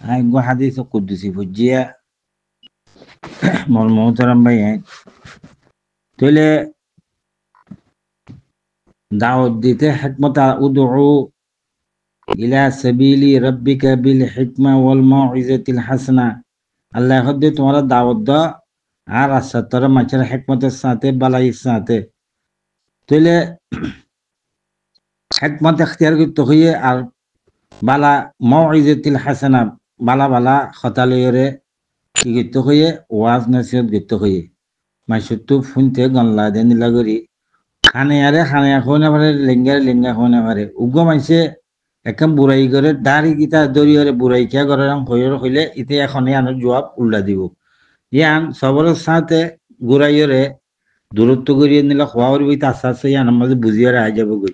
هاي جو حديث قدسي فجية مرموترم بيان تولي دعوة ديته حكمة ادعو إلى سبيل ربك بالحكمة والموعظة الحسنة الله يخدي تمہارا دعوت دا আর আসাতরা মাছের হিকমতের সাথে বালাই সাথে তইলে হিকমত ইখতিয়ার করতে হইয়ে আর বালা মাউইজাতিল হাসানা বালা বালা খতালয়রে কি করতে হইয়ে ওয়াজ নসিহত করতে হইয়ে মাইসুতু ফুনতে গনলা দেন লাগরি খানে আরে খানে খাওয়া পারে লেঙ্গা খাওয়া পারে উগ্র মাইসে একদম বুড়াই করে দাড়ি গিতা দরিয়রে বুড়াই খেয়া করে হইলে ইতে এখন আনার জবাব উল্টা দিব ইয়ান সবর সাথে গুড়াইয়রে দূরত্ব করিয়ে নিলে খোয়ার বইতে আস্তে আস্তে ইয়ান মাঝে বুঝিয়ে আই যাব গই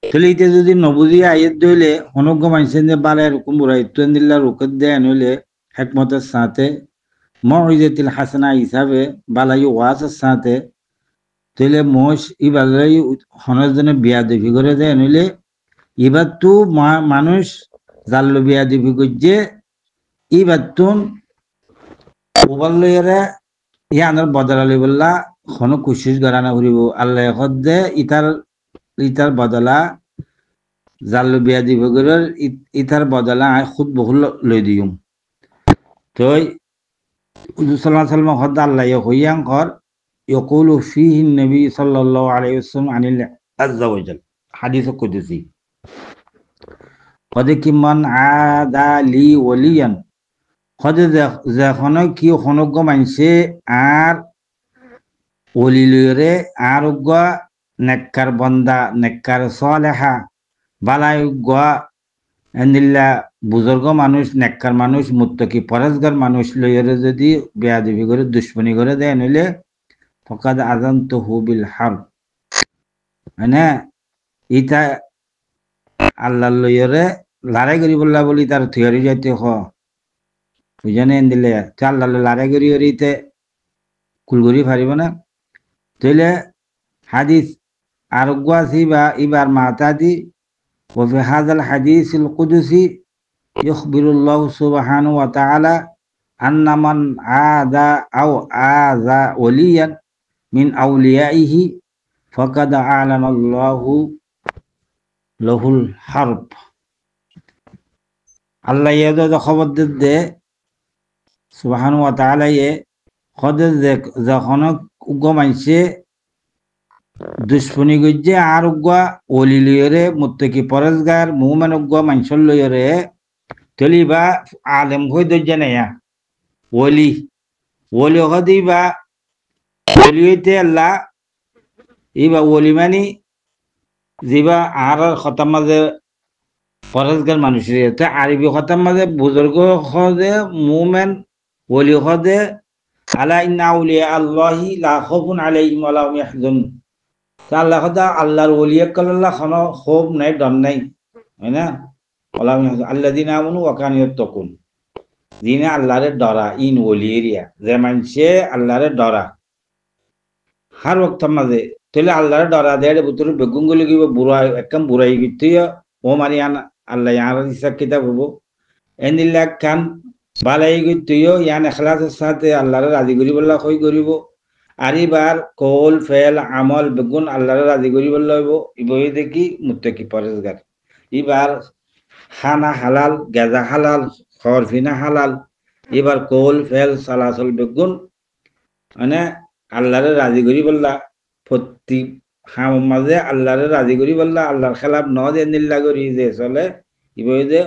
তাহলে ইতে যদি নবুঝিয়ে আইয়ের দইলে অনজ্ঞ মানুষের যে বালে এরকম বুড়াইত্ব নিলে রুকত দেয় নইলে হেকমতের সাথে মহিজাতিল হাসানা হিসাবে বালাই ওয়াজের সাথে তাহলে মোষ ইবালাই হনের জন্য বিয়া দেবি করে দেয় নইলে এবার তো মানুষ জাল্লো বিয়া দেবি করছে এবার তো ওবাল্লয়েরা ইয়ানোর বদলালি বললা কোনো কোশিশ করা করিব আল্লাহ হদ্দে ইতার বদলা জাল্লো বিয়া দিব করে ইতার বদলা আই খুদ বহুল লই দিম তই সাল্লাল্লাহু আলাইহি ওয়াসাল্লাম হদ্দা আল্লাহ হইয়াং কর يقول فيه النبي صلى الله عليه وسلم عن الله عز وجل حديث قدسي قد من عادى لي وليا قد যখন কি খনজ্ঞ মানছে আর ওলিলরে আরোগ্য নেককার বন্দা নেককার সালেহা বালায়োগ্য এনিল্লা বুজুর্গ মানুষ নেককার মানুষ মুত্তাকি পরেজগার মানুষ লইরে যদি বেয়াদবি করে দুশ্মনী করে দেয় নইলে ফকাদ আযানতুহু বিল হারব মানে ইটা আল্লাহ লইরে লড়াই করি বললা বলি তার থিওরি যাইতে হ বুঝানে দিলে আল্লাহ লড়াই করি হরিতে কুলগরি পারিব না তাইলে হাদিস আরোগ্য আছে বা ইবার মাতাদি وفي هذا الحديث القدسي يخبر الله سبحانه وتعالى أن من عادى أو آذى وليا من أوليائه فقد أعلن الله له الحرب الله يدو خبر دے سبحانه وتعالى خد যখন উগ্র মানছে দুশ্মনী গজ্জে আর উগ্র ওলি লইরে মুত্তাকি পরেজগার মুমিন উগ্র মানসল লইরে তলিবা আলেম হই দজ্জে নাইয়া ওলি হদিবা ওলি হইতে আল্লাহ ইবা ওলি মানি জিবা আর খতাম মাঝে পরেজগার মানুষের আরবি খতাম মাঝে বুজুর্গ খদে মুমিন ওলি খদে আলা ইন্না আউলিয়া আল্লাহি লা খাউফুন আলাইহিম ওয়া লা হুম ইয়াহজানুন আল্লাহ খদা আল্লাহর ওলিয়া কাল্লাহ খানো খৌফ নাই ডর নাই হয় না ওয়া হুম আল্লাযিনা আমানু ওয়া কানু ইয়াত্তাকুন যিনি আল্লাহরে ডরা ইন ওলিয়া যে মানছে আল্লাহরে ডরা হার ওয়াক্ত মাঝে তাহলে আল্লাহরে ডরা দেয় বুতরে বেগুঙ্গলি গিব বুড়া একদম বুড়াই গিয়ে ও মারিয়ান আল্লাহ ইয়ার ইচ্ছা কিতাব হবো এনিল্লা কান বালাই গিয়ে ইয়ান এখলাসের সাথে আল্লাহরে রাজি করি বললা কই করিব আর এবার কৌল ফেল আমল বেগুন আল্লাহরে রাজি করি বললা হইব ইবই দেখি মুত্তাকি পরেজগার এবার খানা হালাল গেজা হালাল খরফিনা হালাল এবার কৌল ফেল সালাসল বেগুন মানে আল্লাহরে রাজি করি বললা প্রতি হাম মাঝে আল্লাহরে রাজি করি বললা আল্লাহর খেলাফ ন যে নিল্লা করি যে চলে ইবই যে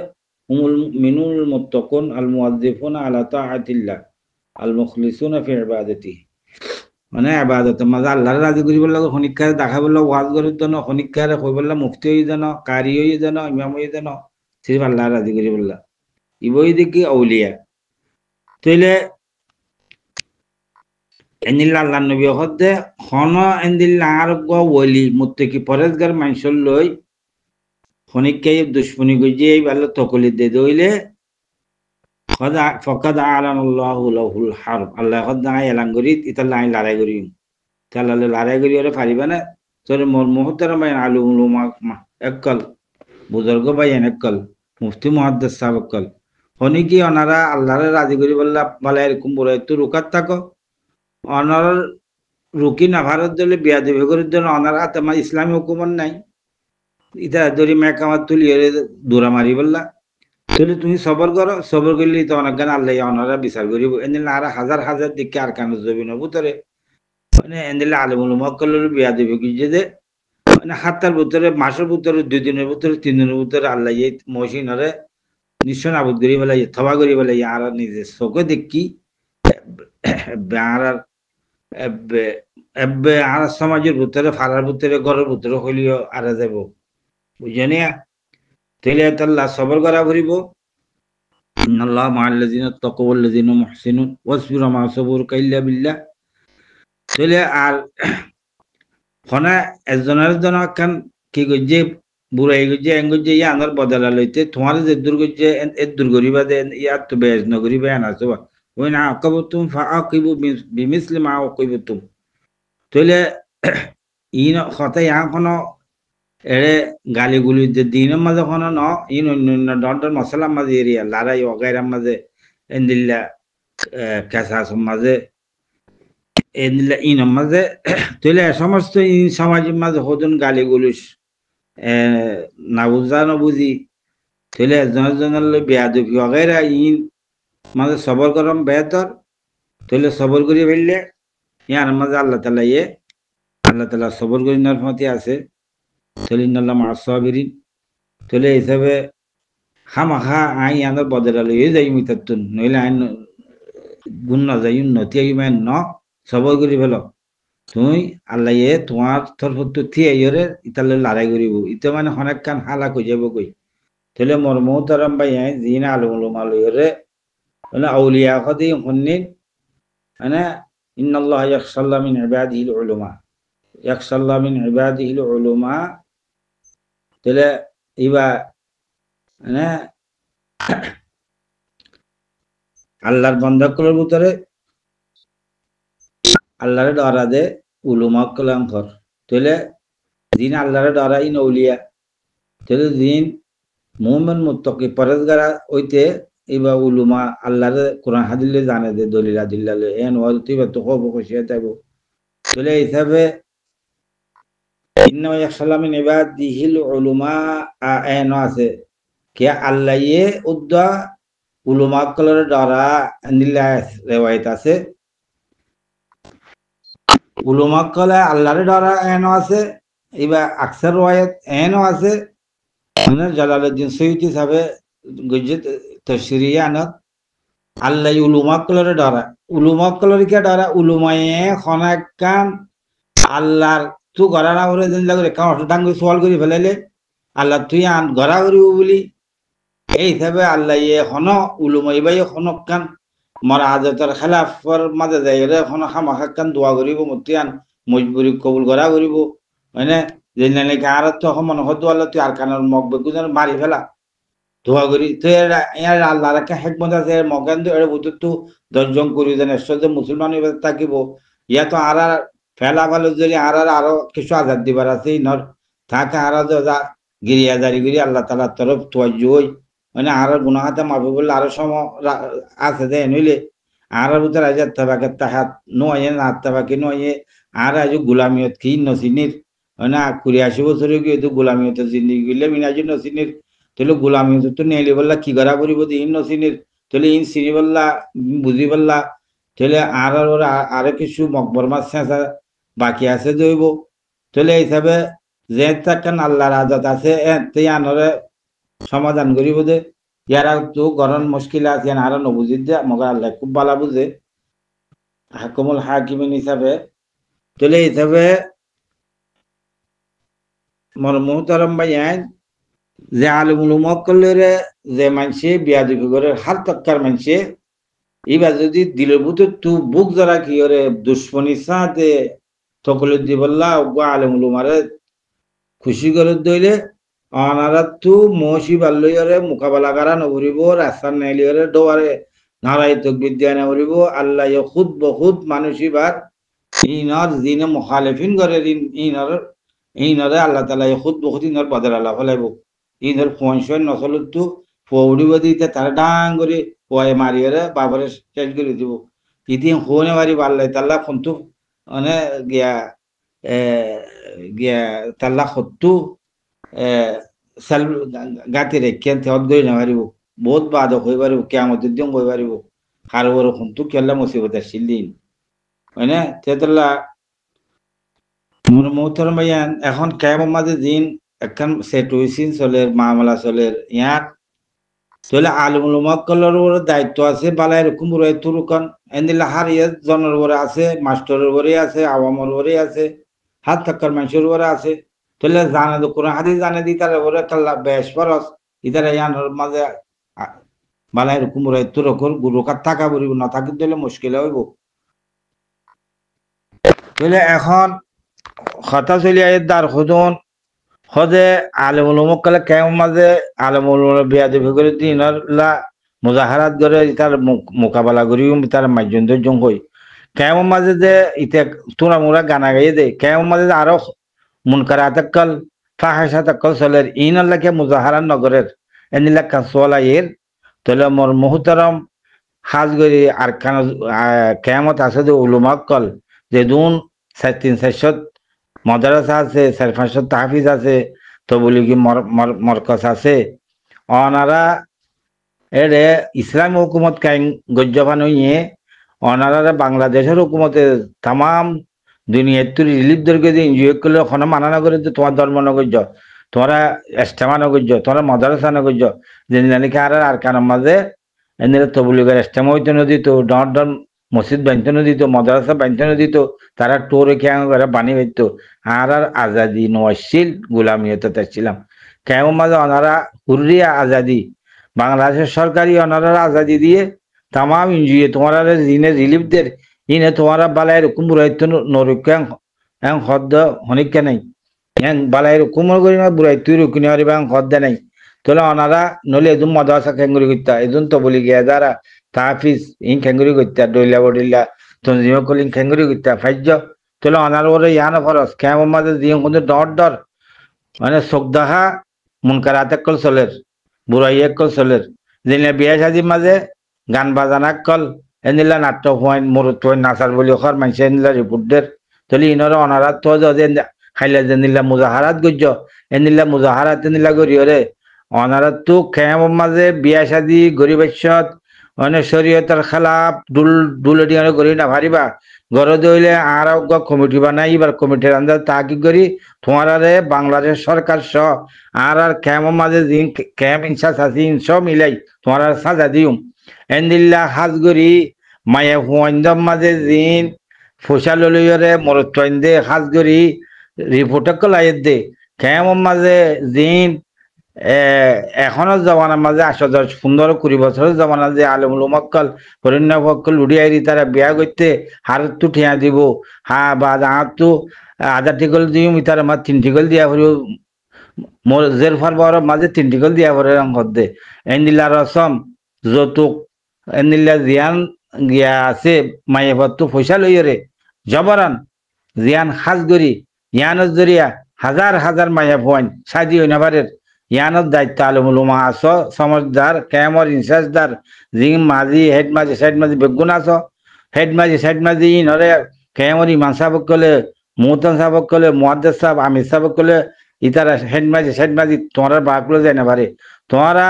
হুমুল মিনুল মুত্তাকুন আল মুয়াজ্জিফুনা আলা তাআতিল্লাহ আল মুখলিসুনা ফি ইবাদাতিহি মানে ইবাদত মাঝে আল্লাহরে রাজি করি বললা খনিকারে দেখা বললা ওয়াজ করার জন্য খনিকারে কই বললা মুফতি হই জানো কারি হই জানো ইমাম হই জানো সির্ফ আল্লাহরে রাজি করি বললা ইবই দেখি আউলিয়া তাইলে এনিল্লা আল্লাহ নবী হদে খন এন্দিল্লা আরোগ্য ওলি মুত্তাকি পরেজগার মানসল লই খনিকাই দুশ্মনী গজে ভালো তকলি দে দইলে খদা ফকাদ আলানাল্লাহু লাহুল হারব আল্লাহ খদা এলান করি ইতাল্লাহ লড়াই করি তাহলে লড়াই করি ওরে পারিবা না তোর মুহতারাম বাইন আলুম উলামা এককল বুজুর্গ বাইন এককল মুফতি মুহাদ্দিস সাহেব এককল হনি কি অনারা আল্লাহরে রাজি করি বললা বলে এরকম বলে একটু রুকাত থাকো অনার রুকি না ভারত দলে বিয়া দেবে করে জন্য অনার হাতে আমার ইসলামী হুকুমত নাই ইটা ধরি মেক আমার তুলি দৌড়া মারি বললা তাহলে তুমি সবর করো সবর করলে তো অনেক গান আল্লাহ অনারা বিচার করিব এনে আর হাজার হাজার দিকে আর কানো জবি নবু তোরে মানে এনে আলমুল মক্কল বিয়া দেবে কি যে মানে হাতটার ভিতরে মাসের ভিতরে 2 দিনের ভিতরে 3 দিনের ভিতরে আল্লাহ এই মহিনরে নিশ্চয় আবুদ করি বলে থবা করি বলে আর নিজে চোখে দেখি আর এব্বে এব্বে আর সমাজের ভিতরে ফাড়ার ভিতরে ঘরের ভিতরে হইলেও আর যাব বুঝনি তাইলে আল্লাহ সবর করা করিব আল্লাহ মাআল্লাযিনা তাকাউ ওয়াল্লাযিনা মুহসিনুন ওয়াসবিরু মা সাবরুকা ইল্লা বিল্লাহ তাইলে আর ফনা একজনের জন কান কি গজে বুড়াই গজে এং গজে ইয়া আনার বদলা লইতে তোমার যে দূর গজে এ দূর গরিবা দে ইয়া তো বেজ নগরি বেন আছে ওই না আকাবতুম ফাআকিবু বিমিসলি মা আকাবতুম তাইলে ইন কথা ইয়া কোনো এড়ে গালিগুলি যে দিনের মাঝে কোনো ন ইন অন্য দন্ডর মশলার মাঝে এরিয়া লারাই অগাইরার মাঝে এন্দিল্লা কেসাস মাঝে এন্দিল্লা ইনের মাঝে তাহলে সমস্ত ইন সমাজের মাঝে হদন গালিগুলিস না বুঝা না বুঝি তাহলে একজনের জনের বেয়া দুঃখী অগাইরা ইন মাঝে সবর করম বেহতর তাহলে সবর করি ফেললে ইয়ার মাঝে আল্লাহ তালা সবর করি নরমতি আছে সলিনাল্লাহ মাসাবিরিন তাহলে হিসাবে খামাখা আই আনার বদলালে এই যাই মিতাতুন নইলে আইন গুণ না যাই উন্নতি আইমেন ন সবর করি ফেল তুই আল্লাহ তোমার তরফত থিয়ে আইরে ইতালে লড়াই করিব ইতে মানে অনেক কান হালা কই যাব কই তাহলে মোর মোহতারাম ভাই জিনা আলুম আলুরে মানে আউলিয়া খদি হন্নিন মানে ইন্নাল্লাহ ইয়াখশাল্লাহ মিন ইবাদিহিল উলামা ইয়াখশাল্লাহ মিন ইবাদিহিল উলামা তাহলে ইবা মানে আল্লাহর বন্দাকুলের ভিতরে আল্লাহরে ডরা দে উলুমা কলাঙ্কর তাহলে দিন আল্লাহরে ডরা ইন আউলিয়া তাহলে দিন মুমিন মুত্তাকি পরেজগারা হইতে ইবা উলুমা আল্লাহরে কোরআন হাদিলে জানে দে দলিল আদিল্লালে এন ওয়ালতি বা তখব খুশিয়া তাইব তাহলে হিসাবে ইন্না ইয়াখশাল্লাহ মিন ইবাদিহিল উলামা এন আছে কে আল্লাহয়ে উদ্দা উলুমা কলর ডরা আনিল্লা রেওয়ায়াত আছে উলুমা কলে আল্লাহরে ডরা এনো আছে ইবা আকসার রেওয়ায়াত এনো আছে মানে জালালউদ্দিন সৈয়দি সাহেব গুজরাত তশরিয়ানত আল্লাহ উলুমা কলর ডরা উলুমা কলর কে ডরা উলুমায়ে খনাকান আল্লাহর তু গরা না করে দিন লাগে কাউ ডাঙ্গ সওয়াল করি ফেলাইলে আল্লাহ তুই আন গরা করিব বলি এই হিসাবে আল্লাহ হন উলুমাই বাই হনকান মরা আজতর খেলাফর মাঝে যাইলে হন খামাখান দোয়া করিব মতিয়ান মজবুরি কবুল করা করিব মানে যে নাকি আর তো মন হতো আল্লাহ তুই আর কানের মগ বেগুন মারি ফেলা দোয়া করি তো আল্লাহ একটা হেকমত আছে মগান তো এর বুঝতে তো 10 জন করি যেন যে মুসলমান থাকিব ইয়া তো আর ফেলা ভালো যদি আর আরো কিছু আজাদ দিবার আছে নর থাকে আর গিরিয়া জারি করি আল্লাহ তালার তরফ তোয়াজ্জুই মানে আর গুনাহাতে মাফি বললে আরো সম আছে দে নইলে আর ভিতরে আজ তাবাকে তাহাত নয় না তাবাকে নয় আর আজ গুলামিয়ত কি নসিনির মানে ৮২ বছরে গিয়ে তো গুলামিয়ত জিন্দিগি গিলে মিনাজি নসিনির তাহলে গুলামিয়ত তো নেলি বললা কি করা করিব ইন নসিনির তাহলে ইন চিনি বললা বুঝি বললা তাহলে আর ওরা আরো কিছু মকবর মাছ ছেঁচা বাকি আছে দইব তাহলে হিসাবে যে তাকান আল্লাহর আজাদ আছে এতে আনরে সমাধান করিব দে ইয়ারা তো গরম মুশকিল আছে আর নবুঝি দে মগর আল্লাহ খুব ভালো বুঝে হাকুমুল হাকিমিন হিসাবে তাহলে হিসাবে মোর মুহতারাম ভাই যে আলিমুল মক্কলেরে যে মানসে বিয়াদবি করে হার তক্কার মানসে এবার যদি দিলের ভিতর তু বুক যারা কি ওরে দুশ্মনী সাথে তকলে দি বললা আলিমুল মারে খুশি করে দইলে অনারা তু মহসি বাল্লইরে মোকাবেলা করা নবরিব রাস্তার নাইলিরে ডোয়ারে নারাই তক বিদ্যা নবরিব আল্লাহ খুদ বহুত মানুষিবার ইনর জিনে মুখালিফিন করে ইনরে আল্লাহ তাআলা খুদ বহুত ইনর বদল আল্লাহ ফলাইব ইনর ফোনশন নসলত তু পৌড়িব দিতে তারা ডাং করে পয়ে মারিয়ে বাবারে শেষ করে দিব ইদিন হোনে মারি পারলে তাল্লা ফন্তু মানে গিয়া এ গিয়া তাল্লা সত্তু এ সেল গাতি রেখেন তেহত গই না পারিব বহুত বাদক হয়ে পারিব কেমতের দিন হয়ে পারিব হার বড় ফন্তু কেলা মুসিবত আসছিল দিন হয় না তেতলা মোহতরম ভাইয়ান এখন কেমন মাঝে দিন এখন সেট হইছিন চলের মামলা চলের ইয়াত তাহলে আলমুল মক্কলের উপরে দায়িত্ব আছে বালা এরকম রয়ে তুরুকন এন্দিলা হার ইয়ে জনের উপরে আছে মাস্টারের উপরে আছে আওয়ামের উপরে আছে হাত থাকার মানুষের উপরে আছে তাহলে জানে তো কোন হাতি জানে দি তার উপরে কাল্লা বেশ ফরস ইতারা ইয়ানোর মাঝে বালা এরকম রয়ে তুরকর গুরু কার থাকা পড়িব না থাকি দিলে মুশকিল হইব তাহলে এখন কথা চলি আয় দার খুদন হদে আলেমুল মক্কালে কেমন মাঝে আলেমুল বিয়াদি করে দিনের লা মুজাহারাত করে তার মোকাবেলা করি তার মাইজন জং হই কেমন মাঝে যে ইতে তোরা মোরা গানা গাইয়ে দে কেমন মাঝে যে আরো মুনকারা তাক্কাল ফাহাসা তাক্কাল চলের ইন আল্লাহকে মুজাহারাত নগরের এনিলা কাসওয়ালা এর তাহলে মোর মুহতারাম হাজ গরি আর খান কেমত আছে যে উলুমাক্কল যে দুন 3-4 মাদ্রাসা আছে 4-5 তাহফিজ আছে তো বলি কি মরকজ আছে অনারা এরে ইসলামী হুকুমত কাইন গজ্জবান হইয়ে অনারা বাংলাদেশের হুকুমতে তাম দুনিয়ার তুই রিলিফ দরকে যে এনজিও করলে ওখানে মানা না করে তোমার ধর্ম নগর্য তোমরা এস্তেমা নগর্য তোমরা মাদ্রাসা নগর্য যে নাকি আর কানের মাঝে এনে তবলিগের এস্তেমা হইতে নদীত ডর ডর মসজিদ বানতে নদীত মাদ্রাসা বানতে নদীত তারা টোরে কেন করে বানি হইত আর আজাদি নওয়াজশীল গোলামিয়তে তাচ্ছিলাম কেমন মাঝে ওনারা হুরিয়া আজাদি বাংলাদেশের সরকারি ওনারা আজাদি দিয়ে তাম ইঞ্জুয়ে তোমার জিনে রিলিফদের ইনে তোমারা বালায়ের হুকুম বুড়াইতো নরুক্যাং এং হদ্দ হনিকা নাই এং বালায়ের হুকুমর করি না বুড়াইতো রুকিনি হরিবা এং হদ্দা নাই তোলা ওনারা নলে এদুন মাদ্রাসা খেঙ্গুরি করতা এদুন তো বলি গিয়া যারা তাহাফিজ ইন খেঙ্গুরি করতা ডইলা বডিলা তনজিমা কলিং খেঙ্গুরি করতা ফাইজ তোলা ওনার ওরে ইয়ানো ফরস কেমন মাঝে দিয়ে কিন্তু ডর ডর মানে চোখদাহা মুনকারাত কল চলের বুড়াই কল চলের যেনে বিয়া শাদির মাঝে গান বাজানা কল এনিলা নাট্য পয়েন্ট মুরুত পয়েন্ট নাচার বলি ওখার মানুষ এনিলা রিপোর্টদের তলি ইনর অনারাত তো যে খাইলা যেনিলা মুজাহারাত গজ্য এনিলা মুজাহারাত এনিলা গরিয়রে অনারাত তো কেমন মাঝে বিয়া শাদি গরিবাস্যত মানে শরীয়তের খেলাপ দুলটি গড়ি না ভারিবা গড় দইলে আর কমিটি বানাই এবার কমিটির আন্দাজ তাকি করি তোমারে বাংলাদেশ সরকার সহ আর কেমন মাঝে দিন কেম ইনসাস আছে সব মিলাই তোমার সাজা দিউম এন্দিল্লা হাজগরি মায়ে হুয়াইন্দম মাঝে দিন ফসা ললিয়রে মরত্বইন্দে হাজগরি রিপোর্টক লাইয়ে দে কেমন মাঝে দিন এখনো জমানার মাঝে 15-20 জমানা যে আলমুল মক্কল হরিণ্য ফক্কল উড়িয়াই তারা বিয়া করতে হার তো ঠিয়া দিব হা বা হাত তো 1000 টিকল দিম তার আমার 3 টিকল দিয়া হরিও মোর জের ফার মাঝে 3 টিকল দিয়া হরে দে এন্দিলা রসম যৌতুক এন্দিলা জিয়ান গিয়া আছে মায়ে তো পয়সা লইরে জবরান জিয়ান হাজগরি ইয়ানত জরিয়া হাজার হাজার মায়া ফোন সাজি হইনাবারের ইয়ানত দায়িত্ব আলমুলুমা আস সমজদার কেমর ইনসাজদার জিং মাঝি হেড মাঝি সাইড মাঝি বেগুন আস হেড মাঝি সাইড মাঝি ইনরে কেমর ইমান সাহেব কলে মুহতন সাহেব কলে মুহাদ্দিস সাহেব আমির সাহেব কলে ইতারা হেড মাঝি সাইড মাঝি তোমার বাকলো যায় না পারে তোমারা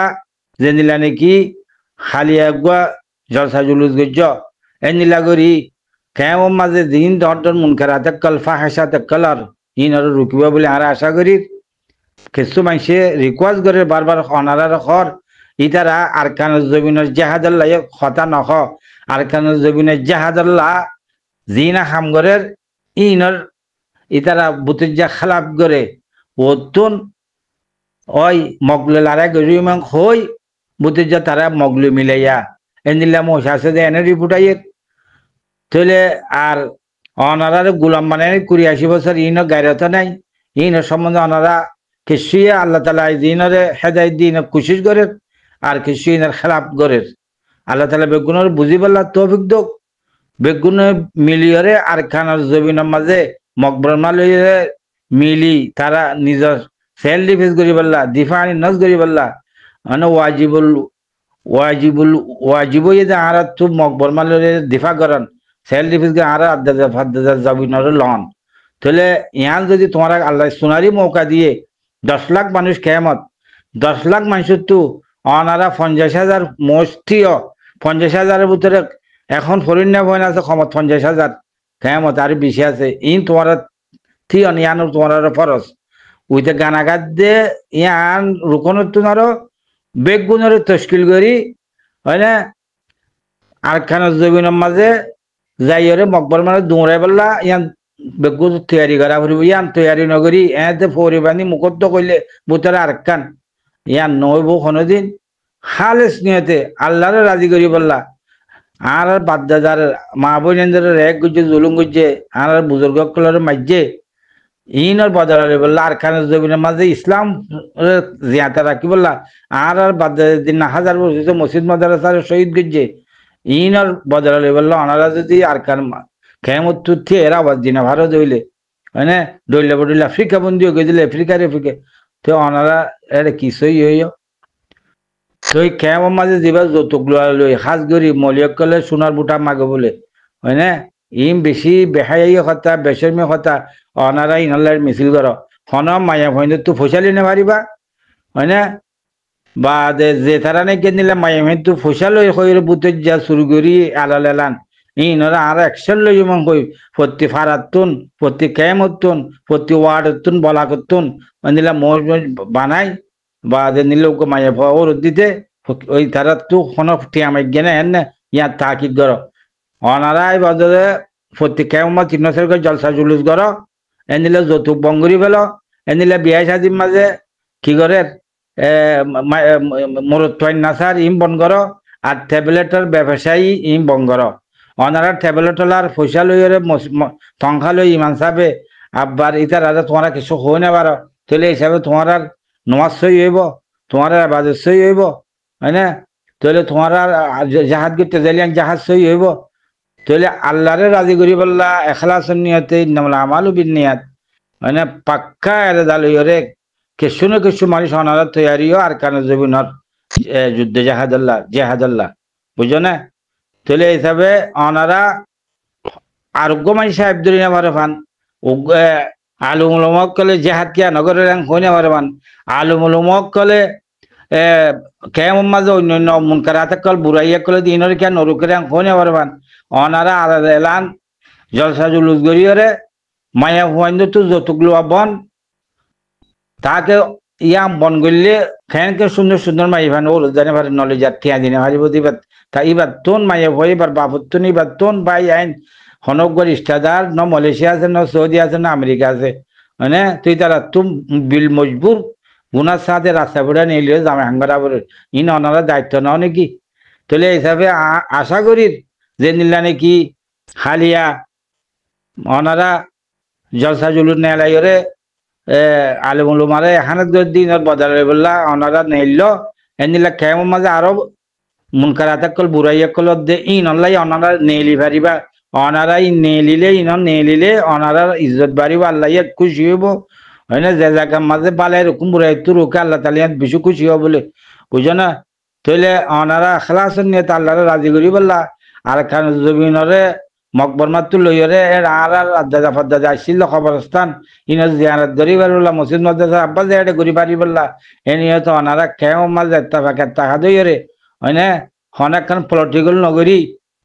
জেনিলা নাকি খালি একগা জলসা জুলুস গজ্জ এনিলা করি কেমন মাঝে দিন দর মুনকারাতে কল ফাহাসাতে কলার ইনর রুকিবা বলে আর আশা করি কিছু মানুষে রিকোয়েস্ট করে বারবার অনারার খর ইতারা আরকানুজ জমিনের জাহাদাল্লাহ খতা নখ আরকানুজ জমিনের জাহাদাল্লাহ জিনা হামগরের ইনর ইতারা বুতিজা খালাপ করে ওতুন ওই মগলে লারা গরিমাং হই বুতিজা তারা মগলে মিলাইয়া এনিলা মশাসে দে এনে রিপোর্টাইয়ের তাহলে আর অনারার গোলাম মানে 82 বছর ইনো গায়রত নাই ইনো সম্বন্ধে অনারা কিছুই আল্লাহ তালা দিনরে হেদায়ত দিন কোশিশ করে আর কিছু ইনার খেলাপ করে আল্লাহ তালা বেগুনের বুঝি পাল্লা তৌফিক দোক বেগুনে মিলিয়রে আর খানার জমিনের মাঝে মকবরমা লইয়ে মিলি তারা নিজের সেলফ ডিফেন্স করি পাল্লা দিফা আনি নজ করি পাল্লা মানে ওয়াজিবু যে আর তো মকবর মালের দিফা করেন সেল ডিফিস গে আর আদাদা জাবিনর লন তাহলে ইহান যদি তোমার আল্লাহ সোনারি মৌকা দিয়ে 10 লাখ মানুষ কেমত 10 লাখ মানুষের তো অনারা 50,000 মস্তিও 50,000-এর ভিতরে এখন ফরিন্যা বইন আছে ক্ষমত 50,000 কেমত আর বেশি আছে ইন তোমার থি অনিয়ানোর তোমার ফরস উইতে গানাগাত দে ইয়ান রুকনের তোমারও বেগুনের তশকিল করি হয় না আরখানের জমিনের মাঝে যাইরে মকবর মানে দৌড়াই বললা ইয়ান বেগু তৈয়ারি করা ফুরিব ইয়ান তৈয়ারি নগরি এতে ফরিবানি মুখত্ব কইলে বুতরে আরখান ইয়ান নইব কোনোদিন খালেস নিয়তে আল্লাহরে রাজি করি বললা আর বাদ্দাদার মা বোনেদের এক গুজে জুলুম গুজে আর বুজুর্গ কলর মাঝে ইনর বদলে বললা আরখানের জমিনের মাঝে ইসলাম জিয়াতা রাখি বললা আর বাদ্দাদের দিন হাজার বছর মসজিদ মাদ্রাসার শহীদ গুজে ইনর বদলে বললো ওনারা যদি আর কার খেমত তুথি এরা আবার দিনা ভারত হইলে মানে ডইলে বডইলে আফ্রিকা বন্দি হয়ে গেছিল আফ্রিকা তো ওনারা এটা কিছুই হইও তো খেমর মাঝে যেবার যৌতুক লই সাজ গরি মলিয়ক কলে সোনার বুটা মাগে বলে হয় না ইম বেশি বেহাই কথা বেশরমি কথা ওনারা ইনলার মিছিল করো হন মায়া ভইন তো ফসালি না পারিবা হয় না বা যে তারা নাকি নিলে মাইমেন তো ফসল হয়ে বুতে যা শুরু করি আলাল এলান ইনরা আর একশন লই মন কই প্রতি ফারাতুন প্রতি কেমতুন প্রতি ওয়ার্ডতুন বলা করতুন নিলা মোজ বানাই বা যে নিলে মাইয়া ওর দিতে ওই তারা তো কোনো টিয়ামাই গেনে হেন ইয়া তাকিদ করো অনারাই বাজারে প্রতি কেমত 3 করে জলসা জুলুস করো এনিলে যৌতুক বঙ্গরি ফেল এনিলে বিয়া শাদির মাঝে কি করে মরুত্বইন নাসার ইম বন করো আর ট্যাবলেটের ব্যবসায়ী ইম বন করো অনারা ট্যাবলেটলার পয়সা লইরে সংখ্যা লই ইমান সাবে আব্বার ইতার আরে তোমরা কিছু হই না পারো তাহলে হিসাবে তোমার আর নমাজ সই হইব তোমার আর বাজেট সই হইব হয় না তাহলে তোমার আর জাহাজ গিয়ে তেজালিয়ান জাহাজ সই হইব তাহলে আল্লাহরে রাজি করি বললা এখলাসের নিয়তে ইন্নামাল আমালু বিন্নিয়াত মানে পাক্কা এরে দালইরে কিছু না কিছু মানুষ অনারা তৈয়ারিও আর কানে জমিনের যুদ্ধে জেহাদাল্লাহ বুঝো না তাহলে হিসাবে অনারা আরোগ্য মানুষ সাহেব ধরি না পারে ফান আলুমুলমক কলে জেহাদ কিয়া নগরের হই না পারে ফান আলুমুলমক কলে কেমন মাঝে অন্য মুনকারাতে কল বুড়াইয়া কলে দিনের কিয়া নরুকের হই না পারে ফান অনারা আর এলান জলসা জুলুস গড়িয়ে মায়া হুয়াইন্দ তো যৌতুক লোয়া বন তাকে ইয়া বন করলে খেনকে সুন্দর সুন্দর মাই ভান ওর জানে ভারে নলে যা ঠিয়া দিনে ভারিব দিবার তা এবার তোন মাইয়া ভয় এবার বাপুত্তন এবার তোন ভাই আইন হনকগর ইস্টাদার ন মালয়েশিয়া আছে ন সৌদি আছে না আমেরিকা আছে মানে তুই তারা তুম বিল মজবুর গুনার সাথে রাস্তা বেড়া নিয়ে জামে হাঙ্গারা বলে ইন ওনারা দায়িত্ব নাও নাকি তাহলে হিসাবে আশা করি যে নিলা নাকি হালিয়া ওনারা জলসা জুলুর নেলাইরে আলমুলুমারে এখানে দিনের বদলে বললা ওনারা নেইল এনিলা কেমন মাঝে আরো মুনকারাতে কল বুড়াইয়া কল দে ইন অনলাই ওনারা নেলি পারিবা ওনারাই নেলিলে ওনারা ইজ্জত বাড়িব আল্লাহ খুশি হইব হয় না যে জায়গার মাঝে বালাই এরকম বুড়াই তো রোকে আল্লাহ তালিয়া বেশি খুশি হব বলে বুঝো না তাইলে ওনারা খেলাসন নিয়ে আল্লাহরে রাজি করি বললা আর খান জমিনরে মকবর মাত্র লইরে এর আর আদাদা ফাদাদা আসছিল খবরস্থান ইনো জিয়ারত ধরি পারিবলা মসজিদ মাদ্রাসা আব্বা যে ঘুরি পারি বললা এ নিয়ে তো ওনারা খেও মাঝে টাকা দইরে হয় না হন একখান পলিটিক্যাল নগরী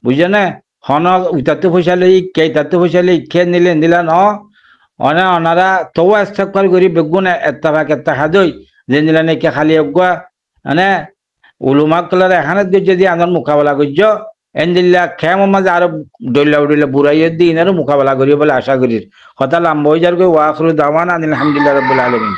বুঝে না হন উতাতে পয়সা লই তাতে পয়সা লই নিলে নিলা ন অনা ওনারা তো ইস্তেগফার করি বেগুন টাকা দই যে নিলা নাকি খালি অগুয়া মানে উলুমা কলার এখানে যদি আনার মোকাবেলা করছ এনদিল্লা খেমর মাঝে আরো ডইলা বুড়াইয়ের দিন আরো মোকাবেলা করি বলে আশা করি কথা লাম্বা হয়ে যার ওয়াখরু দাওয়ানা আলহামদুলিল্লাহ রাব্বিল আলামিন।